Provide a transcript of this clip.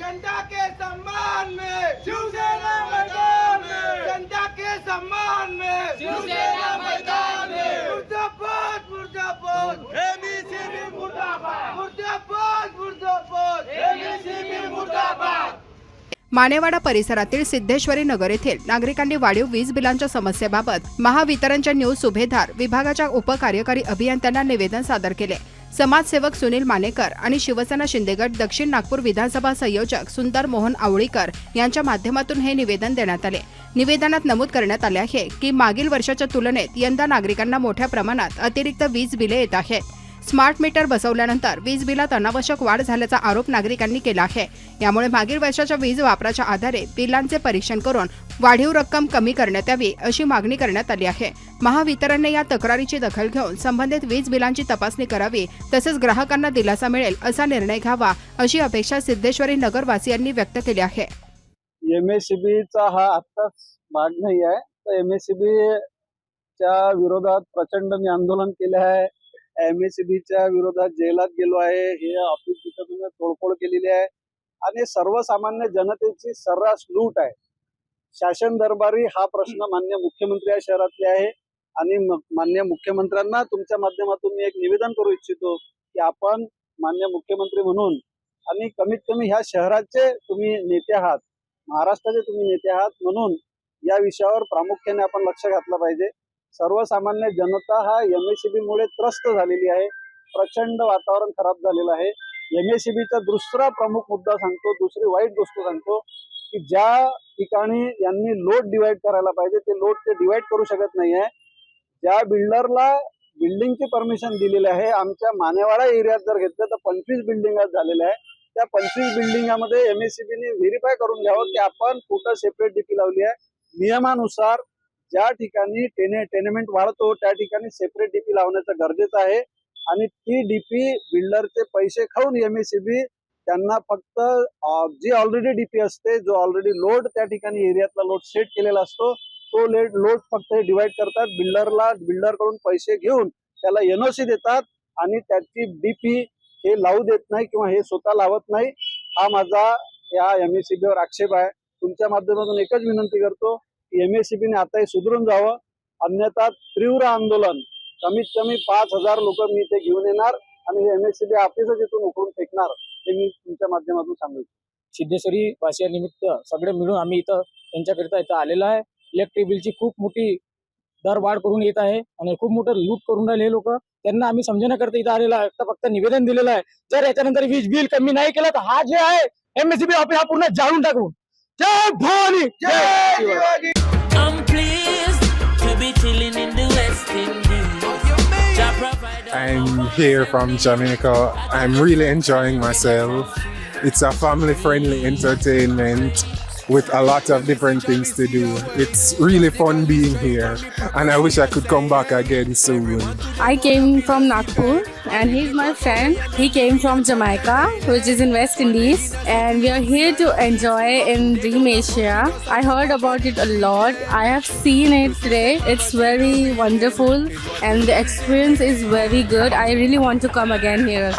जनता के सम्मान में शिवसेना मैदान में, जनता के सम्मान में शिवसेना मैदान में, मुर्दाबाद मुर्दाबाद एबीसीबी मुर्दाबाद, मुर्दाबाद मुर्दाबाद एबीसीबी मुर्दाबाद। मानेवाडा परिसरातील सिद्धेश्वरी नगर येथील नागरिकांनी वाढीव वीज बिलांच्या समस्येबाबत महावितरणच्या न्यू सुभेदार विभागाच्या उपकार्यकारी अभियंत्यांना निवेदन सादर केले। समाजसेवक सुनील मानेकर आणि शिवसेना शिंदेगड दक्षिण नागपूर विधानसभा संयोजक सुंदर मोहन आवळीकर यांच्या माध्यमातून हे निवेदन देण्यात आले। निवेदनात नमूद करण्यात आले आहे की मागील वर्षाच्या तुलनेत यंदा नागरिकांना मोठ्या प्रमाणात अतिरिक्त वीज बिले येत आहेत। स्मार्ट मीटर बसवल्यानंतर वीज बिलात अनावश्यक वाढ झाल्याचा आरोप नागरिकांनी केला आहे। यामुळे मागील वर्षाच्या वीज वापराच्या आधारे बिलांचे परीक्षण करून वाढीव रक्कम कमी करण्यात यावी अशी मागणी करण्यात आली आहे। महावितरणने या तक्रारीची दखल घेऊन संबंधित वीज बिलांची तपासणी करावी, तसेच ग्राहकांना दिलासा मिळेल असा निर्णय घ्यावा अशी अपेक्षा सिद्धेश्वरी नगरवासियांनी व्यक्त केली आहे। एमएससीबीचा हा आत्ताच भाग नाही आहे, तर एमएससीबीच्या विरोधात प्रचंड मी आंदोलन केले आहे। एमएससीबीच्या विरोधात जेलात गेलो आहे, हे ऑफिस तिथं तोडफोड केलेली आहे आणि सर्वसामान्य जनतेची सर्रास लूट आहे। शासन दरबारी हा प्रश्न मान्य मुख्यमंत्री या शहरातले आहे आणि मान्य मुख्यमंत्र्यांना तुमच्या माध्यमातून मी एक निवेदन करू इच्छितो की आपण मान्य मुख्यमंत्री म्हणून आणि कमीत कमी ह्या शहराचे तुम्ही नेते आहात, महाराष्ट्राचे तुम्ही नेते आहात, म्हणून या विषयावर प्रामुख्याने आपण लक्ष घातलं पाहिजे। सर्वसामान्य जनता हा एमएससीबी मुळे त्रस्त झालेली आहे, प्रचंड वातावरण खराब झालेलं आहे। एमएससीबीचा दुसरा प्रमुख मुद्दा सांगतो, दुसरी वाईट गोष्ट सांगतो की ज्या ठिकाणी यांनी लोड डिवाइड करायला पाहिजे ते लोड ते डिवाइड करू शकत नाही आहे। ज्या बिल्डरला बिल्डिंगची परमिशन दिलेली आहे, आमच्या मानेवाडा एरियात जर घेतलं तर 25 बिल्डिंग झालेल्या आहे। त्या 25 बिल्डिंगामध्ये एमएससीबीने व्हेरीफाय करून घ्यावं की आपण कुठं सेपरेट डीपी लावली आहे। नियमानुसार ज्या ठिकाणी टेनेमेंट वाढतो त्या ठिकाणी सेपरेट डीपी लावण्याचं गरजेचं आहे आणि ती डीपी बिल्डरचे पैसे खाऊन एमएससीबी त्यांना फक्त जी ऑलरेडी डीपी असते, जो ऑलरेडी लोड त्या ठिकाणी एरियातला लोड सेट केलेला असतो, तो लोड फक्त डिवाइड करतात, बिल्डरकडून पैसे घेऊन त्याला एनओसी देतात आणि त्याची डीपी हे लावू देत नाही किंवा हे स्वतः लावत नाही। हा माझा या एमएससीबीवर आक्षेप आहे। तुमच्या माध्यमातून एकच विनंती करतो की एमएससीबीने आता हे सुधरून जावं, अन्यथा तीव्र आंदोलन कमीत कमी 5000 लोक मी इथे घेऊन येणार आणि एमएससीबी ऑफिसच इथून उकळून फेकणार, हे मी तुमच्या माध्यमातून सांगू। सिद्धेश्वरी वासियानिमित्त सगळे मिळून आम्ही इथं त्यांच्याकरिता इथं आलेलो आहे। इलेक्ट्रिक बिलची खूप मोठी दरवाढ करून येत आहे आणि खूप मोठं लूट करून राहिले लोक, त्यांना आम्ही समजण्याकरता इथं आलेलो आहे। फक्त निवेदन दिलेलं आहे, जर याच्यानंतर वीज बिल कमी नाही केलं तर हा जे आहे एमएससीबी ऑफिस हा पूर्ण जाळून टाकू। जय भवानी, जय Shivaji. I'm pleased to be chilling in the West Indies. I'm here from Jamaica. I'm really enjoying myself. It's a family-friendly entertainment with a lot of different things to do. It's really fun being here and I wish I could come back again soon. I came from Nagpur and he's my friend. He came from Jamaica, which is in West Indies, and we are here to enjoy in Dream Asia. I heard about it a lot. I have seen it today. It's very wonderful and the experience is very good. I really want to come again here.